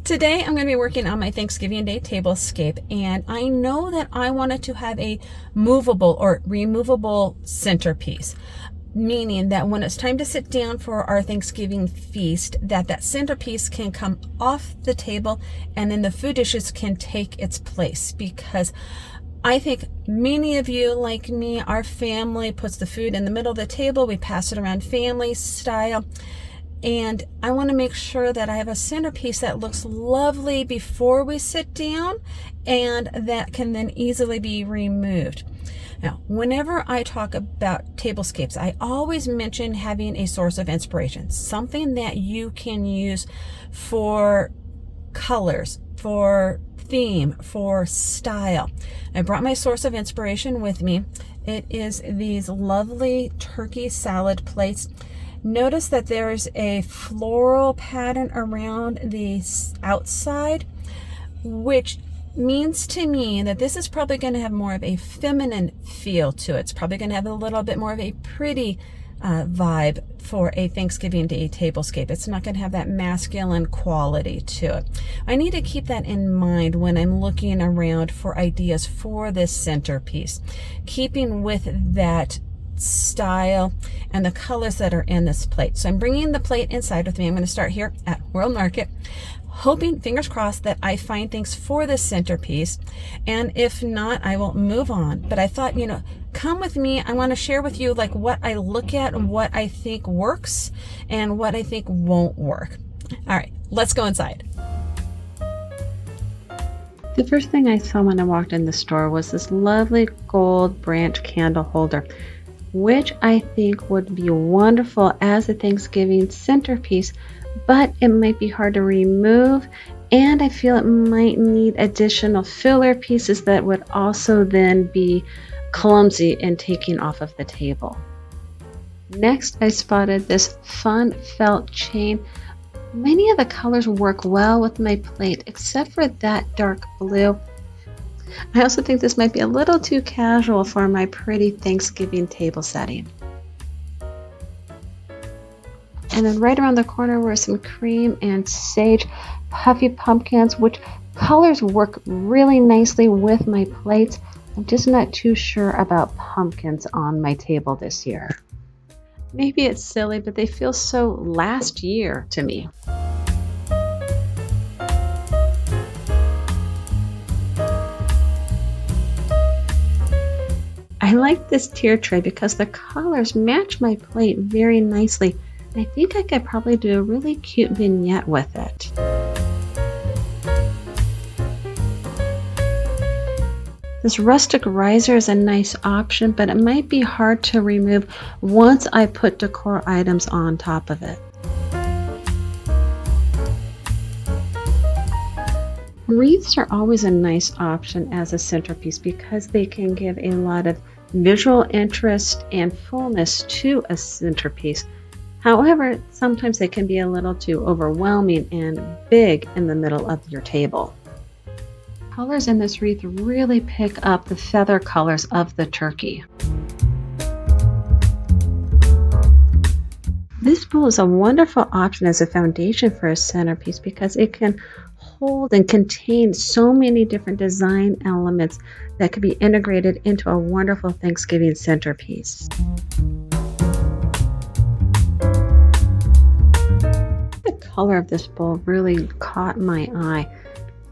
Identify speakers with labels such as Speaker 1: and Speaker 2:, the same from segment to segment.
Speaker 1: Today I'm going to be working on my Thanksgiving Day tablescape, and I know that I wanted to have a movable or removable centerpiece, meaning that when it's time to sit down for our Thanksgiving feast, that centerpiece can come off the table and then the food dishes can take its place, because I think many of you, like me, our family puts the food in the middle of the table. We pass it around family style. And I want to make sure that I have a centerpiece that looks lovely before we sit down and that can then easily be removed. Now, whenever I talk about tablescapes, I always mention having a source of inspiration, something that you can use for colors, for theme, for style. I brought my source of inspiration with me. It is these lovely turkey salad plates. Notice that there's a floral pattern around the outside, which means to me that this is probably going to have more of a feminine feel to it. It's probably going to have a little bit more of a pretty vibe for a Thanksgiving Day tablescape. It's not going to have that masculine quality to it. I need to keep that in mind when I'm looking around for ideas for this centerpiece, keeping with that style and the colors that are in this plate. So I'm bringing the plate inside with me. I'm going to start here at World Market, hoping, fingers crossed, that I find things for this centerpiece, and if not, I will move on. But I thought, come with me. I want to share with you like what I look at and what I think works and what I think won't work. All right, let's go inside.
Speaker 2: The first thing I saw when I walked in the store was this lovely gold branch candle holder, which I think would be wonderful as a Thanksgiving centerpiece, but it might be hard to remove, and I feel it might need additional filler pieces that would also then be clumsy in taking off of the table. Next, I spotted this fun felt chain. Many of the colors work well with my plate, except for that dark blue. I also think this might be a little too casual for my pretty Thanksgiving table setting. And then right around the corner were some cream and sage puffy pumpkins, which colors work really nicely with my plates. I'm just not too sure about pumpkins on my table this year. Maybe it's silly, but they feel so last year to me. I like this tier tray because the colors match my plate very nicely. I think I could probably do a really cute vignette with it. This rustic riser is a nice option, but it might be hard to remove once I put decor items on top of it. Wreaths are always a nice option as a centerpiece because they can give a lot of visual interest and fullness to a centerpiece. However, sometimes they can be a little too overwhelming and big in the middle of your table. Colors in this wreath really pick up the feather colors of the turkey. This bowl is a wonderful option as a foundation for a centerpiece because it can hold and contain so many different design elements that could be integrated into a wonderful Thanksgiving centerpiece. The color of this bowl really caught my eye.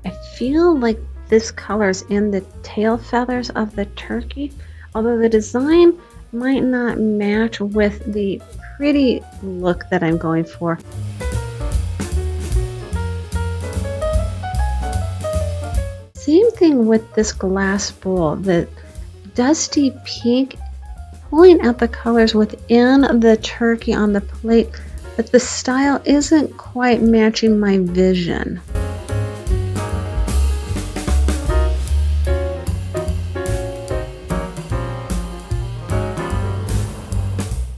Speaker 2: I feel like this color is in the tail feathers of the turkey, although the design might not match with the pretty look that I'm going for. Same thing with this glass bowl, the dusty pink, pulling out the colors within the turkey on the plate, but the style isn't quite matching my vision.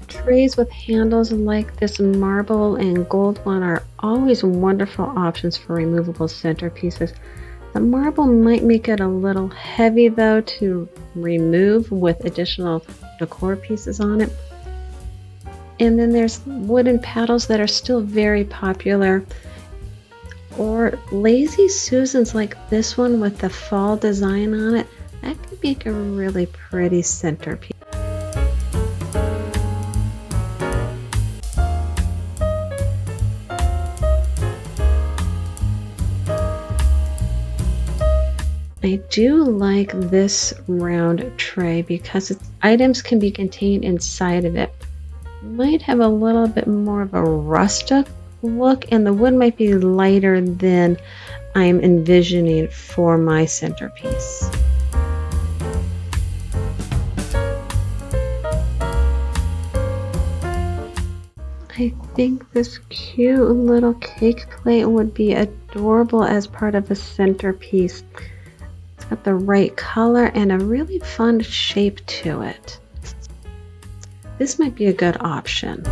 Speaker 2: Trays with handles like this marble and gold one are always wonderful options for removable centerpieces. The marble might make it a little heavy though to remove with additional decor pieces on it. And then there's wooden paddles that are still very popular. or lazy Susans like this one with the fall design on it. That could make a really pretty centerpiece. I do like this round tray because items can be contained inside of it. Might have a little bit more of a rustic look, and the wood might be lighter than I'm envisioning for my centerpiece. I think this cute little cake plate would be adorable as part of a centerpiece. It's got the right color and a really fun shape to it. This might be a good option.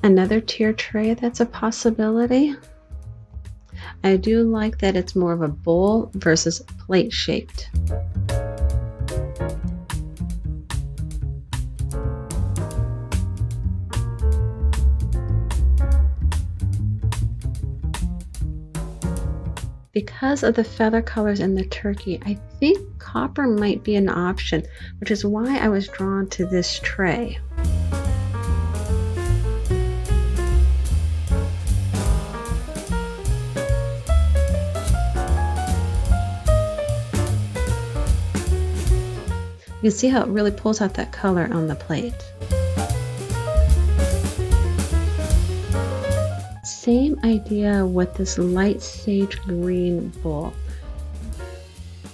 Speaker 2: Another tier tray that's a possibility. I do like that it's more of a bowl versus plate shaped. Because of the feather colors in the turkey, I think copper might be an option, which is why I was drawn to this tray. You can see how it really pulls out that color on the plate. Same idea with this light sage green bowl.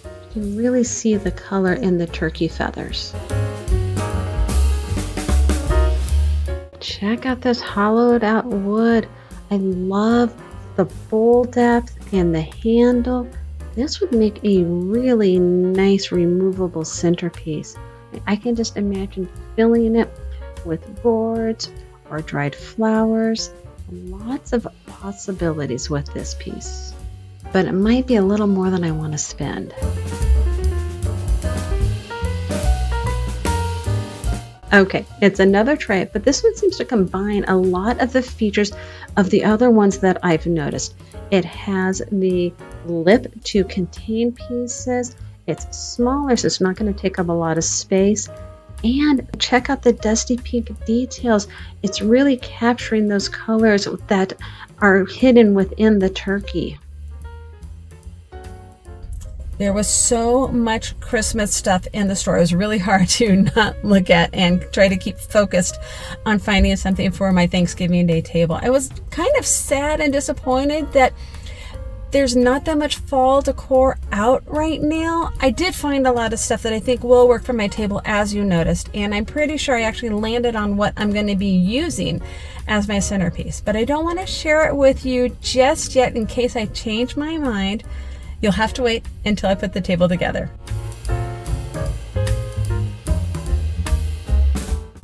Speaker 2: You can really see the color in the turkey feathers. Check out this hollowed out wood. I love the bowl depth and the handle. This would make a really nice removable centerpiece. I can just imagine filling it with boards or dried flowers. Lots of possibilities with this piece, but it might be a little more than I want to spend. Okay, it's another tray, but this one seems to combine a lot of the features of the other ones that I've noticed. It has the lip to contain pieces. It's smaller, so it's not going to take up a lot of space. And check out the dusty pink details. It's really capturing those colors that are hidden within the turkey.
Speaker 1: There was so much Christmas stuff in the store. It was really hard to not look at and try to keep focused on finding something for my Thanksgiving Day table. I was kind of sad and disappointed that there's not that much fall decor out right now. I did find a lot of stuff that I think will work for my table, as you noticed, and I'm pretty sure I actually landed on what I'm going to be using as my centerpiece. But I don't want to share it with you just yet in case I change my mind. You'll have to wait until I put the table together.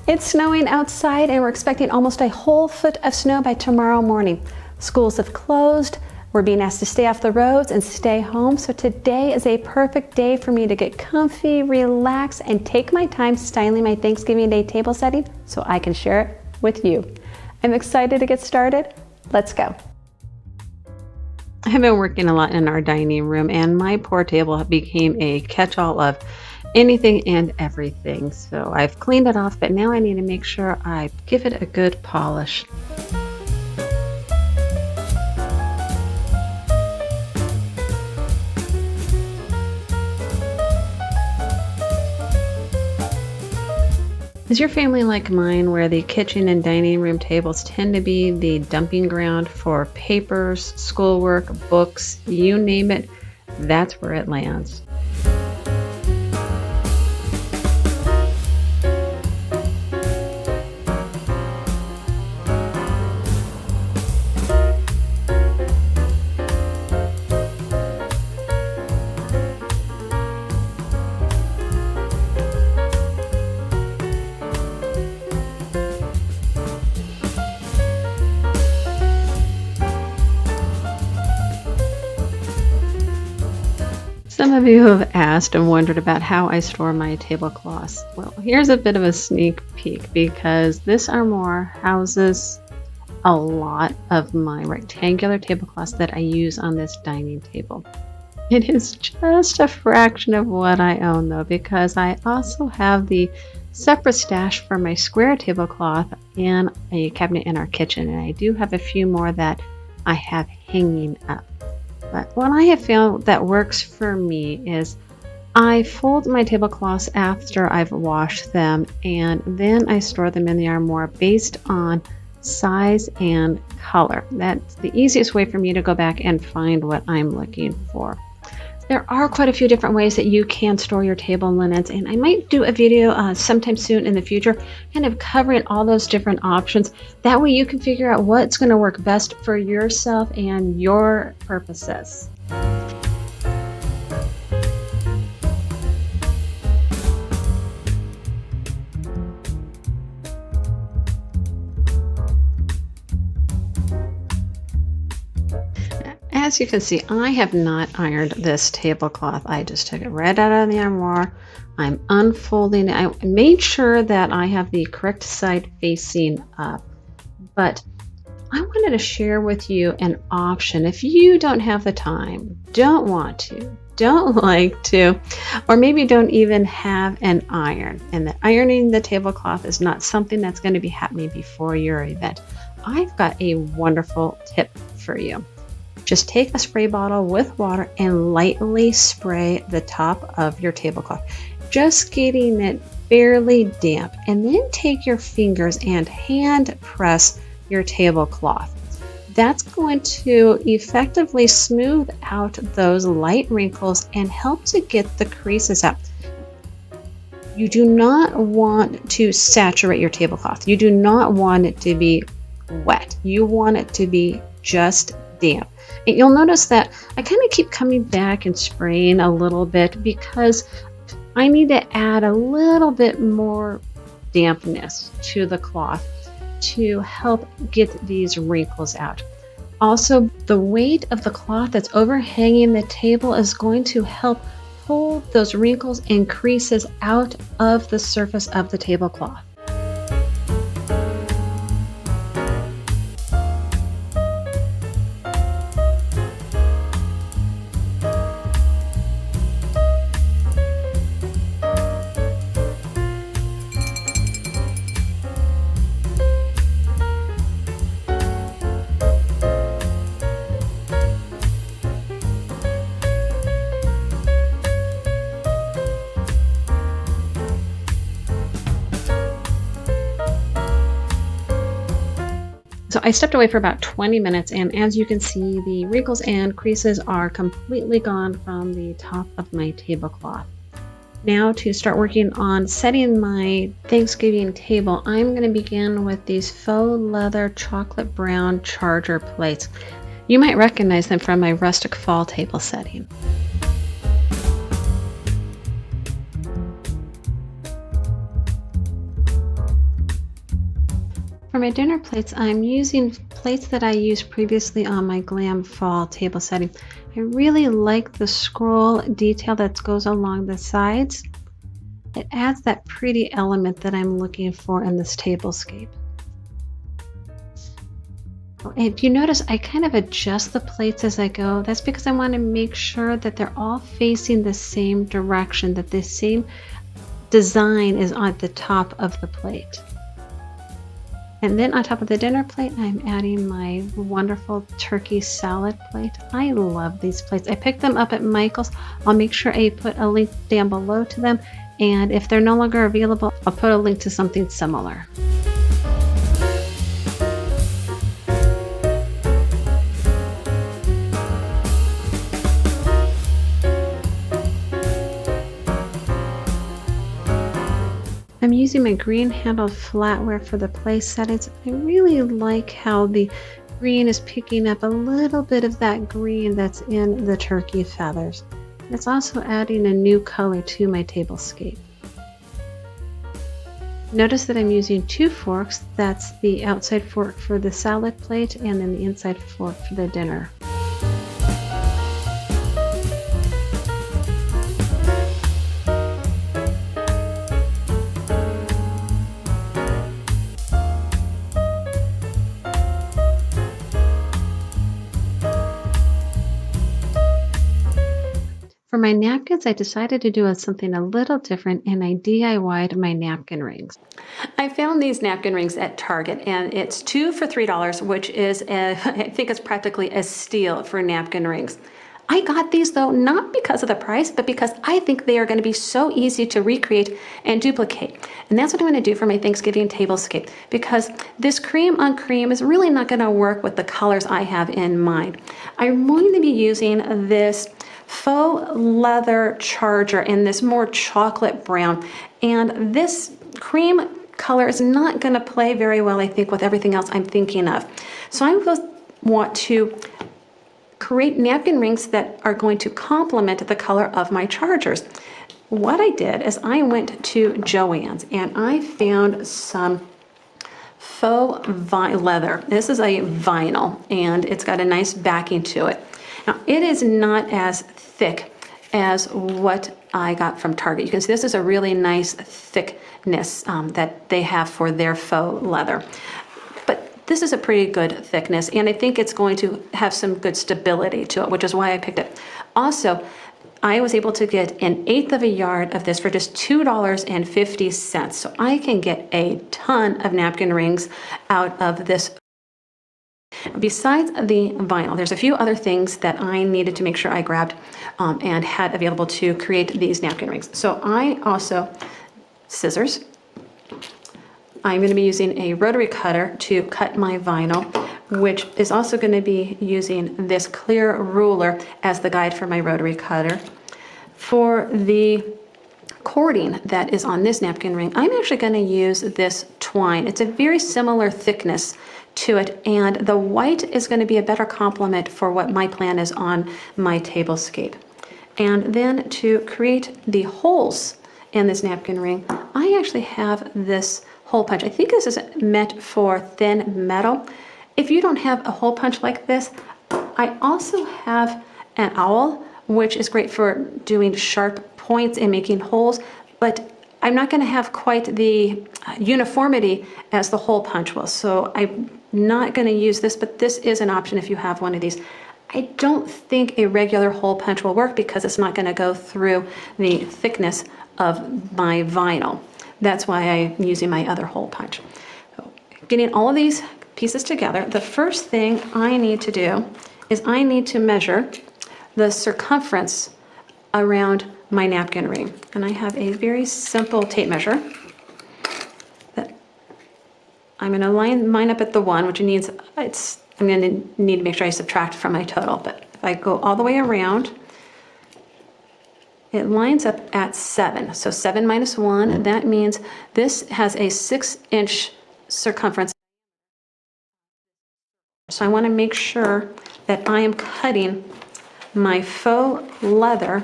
Speaker 3: It's snowing outside and we're expecting almost a whole foot of snow by tomorrow morning. Schools have closed. We're being asked to stay off the roads and stay home. So today is a perfect day for me to get comfy, relax, and take my time styling my Thanksgiving Day table setting so I can share it with you. I'm excited to get started. Let's go.
Speaker 2: I have been working a lot in our dining room, and my poor table became a catch-all of anything and everything. So I've cleaned it off, but now I need to make sure I give it a good polish. Is your family like mine, where the kitchen and dining room tables tend to be the dumping ground for papers, schoolwork, books, you name it? That's where it lands. Some Some of you have asked and wondered about how I store my tablecloths. Well, here's a bit of a sneak peek because this armoire houses a lot of my rectangular tablecloths that I use on this dining table. It is just a fraction of what I own though, because I also have the separate stash for my square tablecloth in a cabinet in our kitchen, and I do have a few more that I have hanging up. But what I have found that works for me is I fold my tablecloths after I've washed them, and then I store them in the armoire based on size and color. That's the easiest way for me to go back and find what I'm looking for. There are quite a few different ways that you can store your table linens, and I might do a video sometime soon in the future kind of covering all those different options. That way you can figure out what's going to work best for yourself and your purposes. As you can see, I have not ironed this tablecloth. I just took it right out of the armoire. I'm unfolding it. I made sure that I have the correct side facing up, but I wanted to share with you an option. If you don't have the time, don't want to, don't like to, or maybe don't even have an iron, and that ironing the tablecloth is not something that's going to be happening before your event, I've got a wonderful tip for you. Just take a spray bottle with water and lightly spray the top of your tablecloth, just getting it barely damp, and then take your fingers and hand press your tablecloth. That's going to effectively smooth out those light wrinkles and help to get the creases out. You do not want to saturate your tablecloth. You do not want it to be wet. You want it to be just damp. And you'll notice that I kind of keep coming back and spraying a little bit because I need to add a little bit more dampness to the cloth to help get these wrinkles out. Also, the weight of the cloth that's overhanging the table is going to help pull those wrinkles and creases out of the surface of the tablecloth. So I stepped away for about 20 minutes, and as you can see, the wrinkles and creases are completely gone from the top of my tablecloth. Now to start working on setting my Thanksgiving table, I'm going to begin with these faux leather chocolate brown charger plates. You might recognize them from my rustic fall table setting. For my dinner plates, I'm using plates that I used previously on my glam fall table setting. I really like the scroll detail that goes along the sides. It adds that pretty element that I'm looking for in this tablescape. If you notice, I kind of adjust the plates as I go. That's because I want to make sure that they're all facing the same direction, that the same design is on the top of the plate. And then on top of the dinner plate, I'm adding my wonderful turkey salad plate. I love these plates. I picked them up at Michael's. I'll make sure I put a link down below to them. And if they're no longer available, I'll put a link to something similar. I'm using my green handled flatware for the place settings. I really like how the green is picking up a little bit of that green that's in the turkey feathers. It's also adding a new color to my tablescape. Notice that I'm using 2 forks. That's the outside fork for the salad plate and then the inside fork for the dinner. For my napkins, I decided to do something a little different, and I DIY'd my napkin rings.
Speaker 3: I found these napkin rings at Target, and it's 2 for $3, which is, I think it's practically a steal for napkin rings. I got these though, not because of the price, but because I think they are going to be so easy to recreate and duplicate. And that's what I'm going to do for my Thanksgiving tablescape, because this cream on cream is really not going to work with the colors I have in mind. I'm going to be using this faux leather charger in this more chocolate brown, and this cream color is not going to play very well, I think, with everything else I'm thinking of. So I want to create napkin rings that are going to complement the color of my chargers. What I did is I went to Joann's and I found some faux leather. This is a vinyl and it's got a nice backing to it. Now it is not as thick as what I got from Target. You can see this is a really nice thickness that they have for their faux leather. But this is a pretty good thickness, and I think it's going to have some good stability to it, which is why I picked it. Also, I was able to get 1/8 of a yard of this for just $2.50. So I can get a ton of napkin rings out of this. Besides the vinyl, there's a few other things that I needed to make sure I grabbed and had available to create these napkin rings. So I also, scissors. I'm going to be using a rotary cutter to cut my vinyl, which is also going to be using this clear ruler as the guide for my rotary cutter. For the cording that is on this napkin ring, I'm actually going to use this twine. It's a very similar thickness to it, and the white is going to be a better complement for what my plan is on my tablescape. And then to create the holes in this napkin ring, I actually have this hole punch. I think this is meant for thin metal. If you don't have a hole punch like this, I also have an owl, which is great for doing sharp points and making holes, but I'm not going to have quite the uniformity as the hole punch will. So I'm not going to use this, but this is an option if you have one of these. I don't think a regular hole punch will work because it's not going to go through the thickness of my vinyl. That's why I'm using my other hole punch. So, getting all of these pieces together, the first thing I need to do is I need to measure the circumference around my napkin ring. And I have a very simple tape measure that I'm going to line mine up at the 1, which means I'm going to need to make sure I subtract from my total. But if I go all the way around, it lines up at 7. So 7 minus 1, that means this has a 6-inch circumference. So I want to make sure that I am cutting my faux leather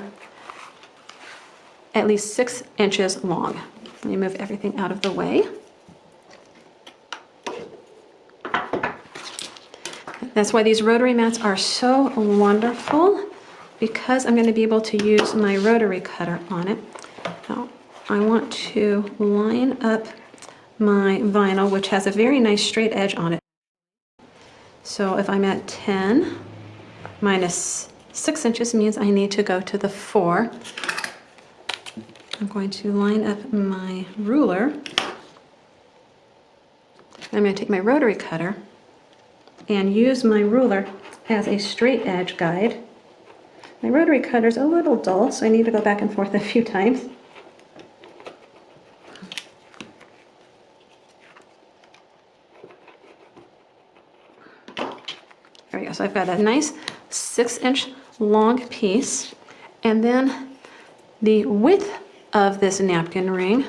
Speaker 3: at least 6 inches long. Let me move everything out of the way. That's why these rotary mats are so wonderful, because I'm going to be able to use my rotary cutter on it. Now, I want to line up my vinyl, which has a very nice straight edge on it. So if I'm at 10 minus 6 inches means I need to go to the 4. I'm going to line up my ruler. I'm going to take my rotary cutter and use my ruler as a straight edge guide. My rotary cutter's a little dull, so I need to go back and forth a few times. There we go. So I've got a nice 6-inch long piece, and then the width of this napkin ring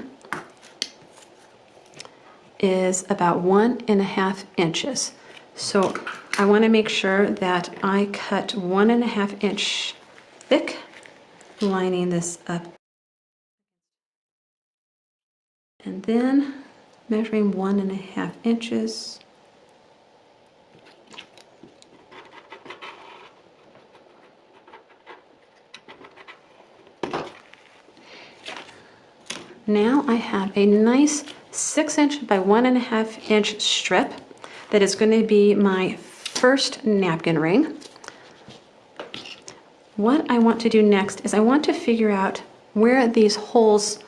Speaker 3: is about 1.5 inches. So I want to make sure that I cut 1.5 inch thick, lining this up, and then measuring 1.5 inches. Now I have a nice 6-inch by 1.5 inch strip that is going to be my first napkin ring. what I want to do next is I want to figure out where these holes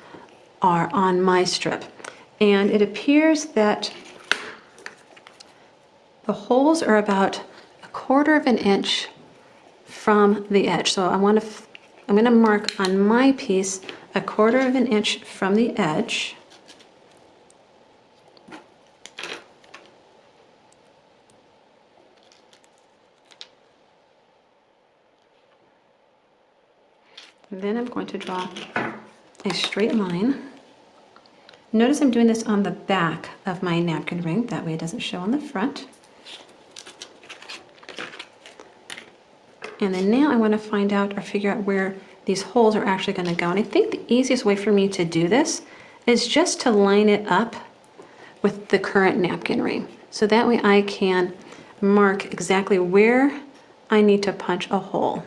Speaker 3: are on my strip. And it appears that the holes are about 1/4 of an inch from the edge. So I'm going to mark on my piece 1/4 of an inch from the edge. And then I'm going to draw a straight line. Notice I'm doing this on the back of my napkin ring, that way it doesn't show on the front. And then now I want to find out or figure out where these holes are actually going to go. And I think the easiest way for me to do this is just to line it up with the current napkin ring. So that way I can mark exactly where I need to punch a hole.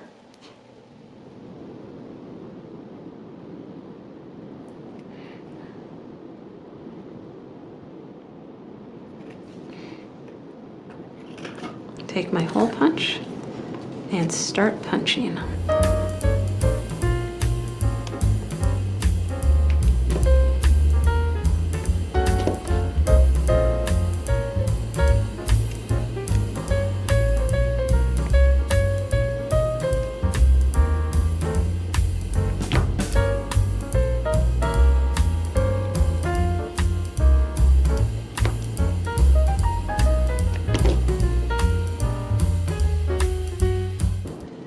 Speaker 3: Take my hole punch and start punching.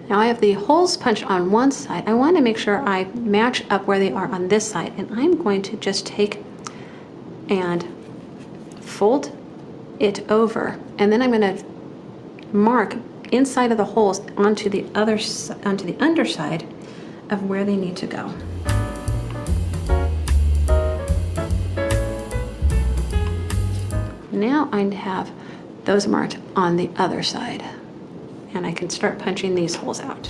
Speaker 3: Now I have the holes punched on one side. I want to make sure I match up where they are on this side, and I'm going to just take and fold it over, and then I'm going to mark inside of the holes onto the underside of where they need to go. Now I have those marked on the other side, and I can start punching these holes out.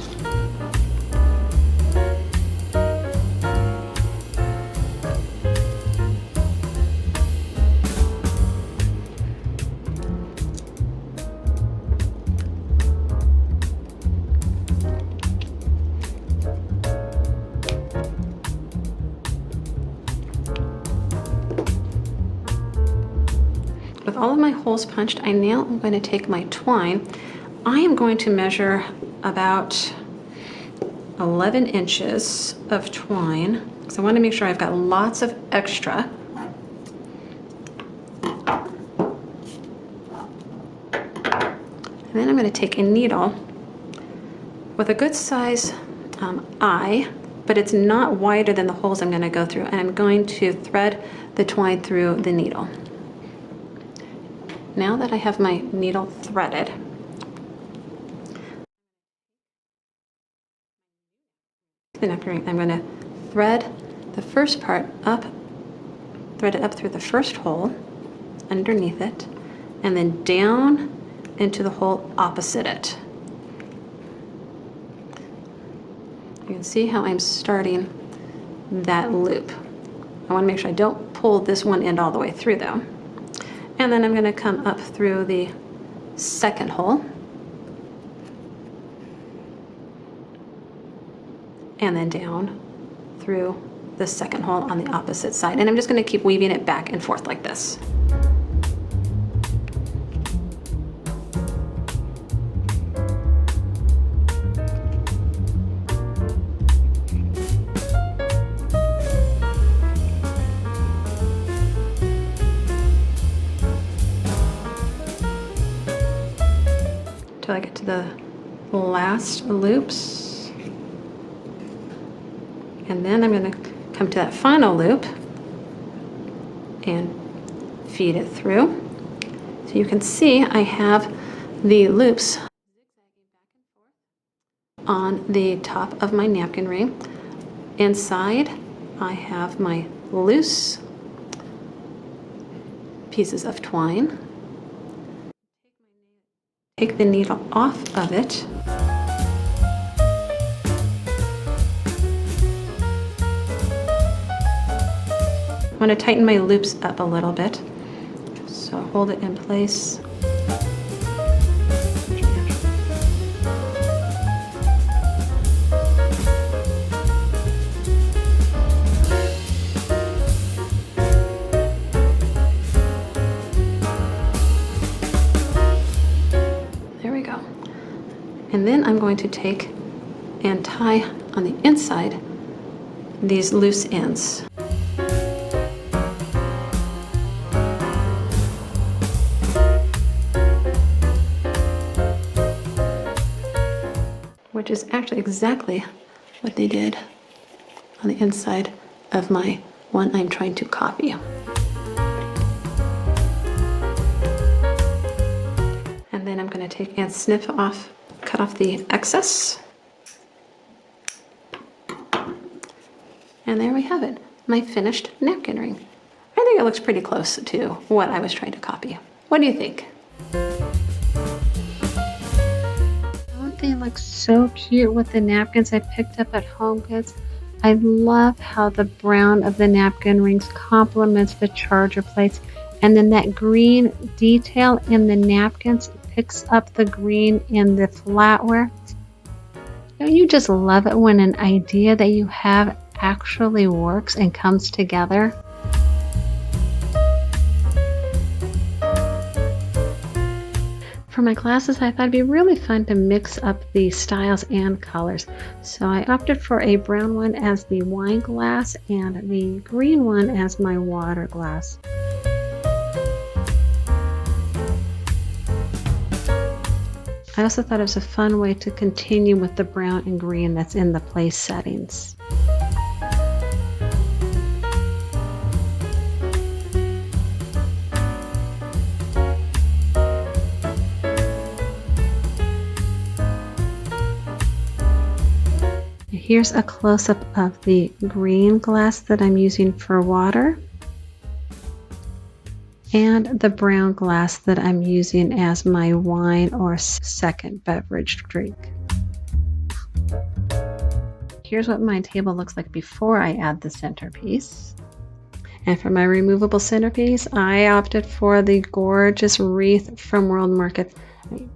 Speaker 3: With all of my holes punched, I now am going to take my twine. I am going to measure about 11 inches of twine, because I want to make sure I've got lots of extra. And then I'm going to take a needle with a good size eye, but it's not wider than the holes I'm going to go through, and I'm going to thread the twine through the needle. Now that I have my needle threaded, I'm going to thread the first part up, thread it up through the first hole underneath it, and then down into the hole opposite it. You can see how I'm starting that loop. I want to make sure I don't pull this one end all the way through though. And then I'm going to come up through the second hole, and then down through the second hole on the opposite side. And I'm just going to keep weaving it back and forth like this. Till I get to the last loops. And then I'm going to come to that final loop and feed it through. So you can see I have the loops on the top of my napkin ring. Inside I have my loose pieces of twine. Take the needle off of it. I'm going to tighten my loops up a little bit, so hold it in place. And then I'm going to take and tie on the inside these loose ends. Which is actually exactly what they did on the inside of my one I'm trying to copy. And then I'm going to take and cut off the excess. And there we have it, my finished napkin ring. I think it looks pretty close to what I was trying to copy. What do you think?
Speaker 2: They look so cute with the napkins I picked up at HomeGoods. I love how the brown of the napkin rings complements the charger plates, and then that green detail in the napkins picks up the green in the flatware. Don't you just love it when an idea that you have actually works and comes together? For my classes, I thought it'd be really fun to mix up the styles and colors. So I opted for a brown one as the wine glass and the green one as my water glass. I also thought it was a fun way to continue with the brown and green that's in the place settings. Here's a close-up of the green glass that I'm using for water and the brown glass that I'm using as my wine or second beverage drink. Here's what my table looks like before I add the centerpiece. And for my removable centerpiece, I opted for the gorgeous wreath from World Market.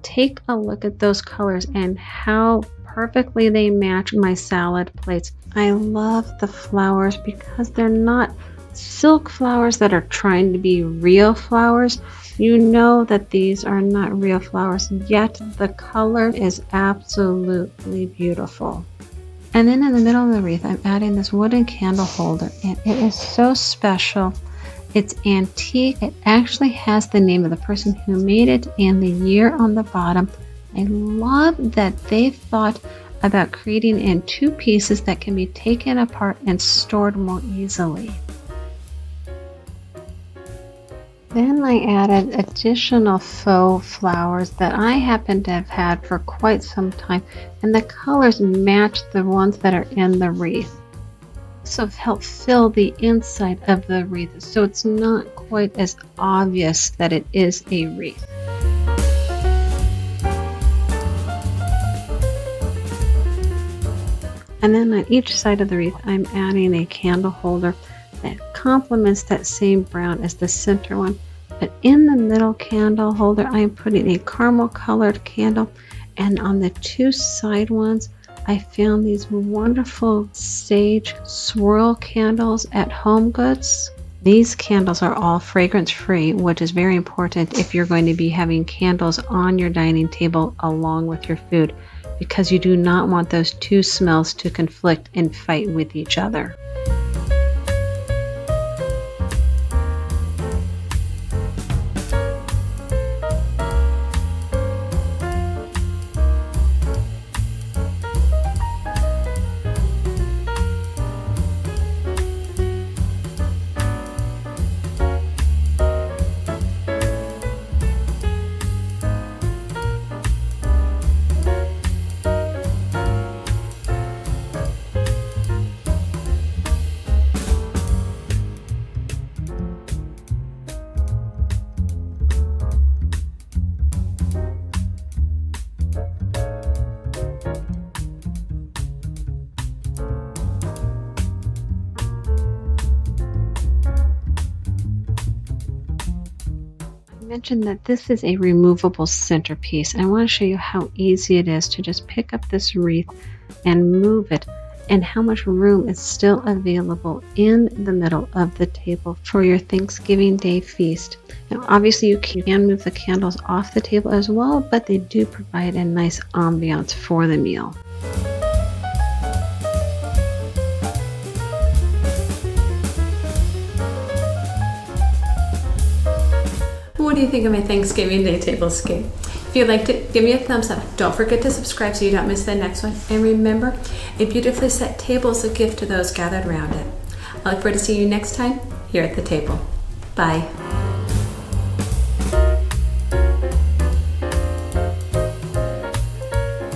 Speaker 2: Take a look at those colors and how perfectly they match my salad plates. I love the flowers because they're not silk flowers that are trying to be real flowers. You know that these are not real flowers, yet the color is absolutely beautiful. And then in the middle of the wreath, I'm adding this wooden candle holder, and it is so special. It's antique. It actually has the name of the person who made it and the year on the bottom. I love that they thought about creating in two pieces that can be taken apart and stored more easily. Then I added additional faux flowers that I happen to have had for quite some time, and the colors match the ones that are in the wreath. So help fill the inside of the wreath so it's not quite as obvious that it is a wreath. And then on each side of the wreath, I'm adding a candle holder that complements that same brown as the center one. But in the middle candle holder, I'm putting a caramel colored candle. And on the two side ones, I found these wonderful sage swirl candles at HomeGoods. These candles are all fragrance free, which is very important if you're going to be having candles on your dining table along with your food, because you do not want those two smells to conflict and fight with each other. Mentioned that this is a removable centerpiece. I want to show you how easy it is to just pick up this wreath and move it. and how much room is still available in the middle of the table for your Thanksgiving Day feast. Now, obviously, you can move the candles off the table as well, but they do provide a nice ambiance for the meal.
Speaker 3: What do you think of my Thanksgiving Day tablescape? If you liked it, give me a thumbs up. Don't forget to subscribe so you don't miss the next one. And remember, a beautifully set table is a gift to those gathered around it. I look forward to seeing you next time here at the table. Bye.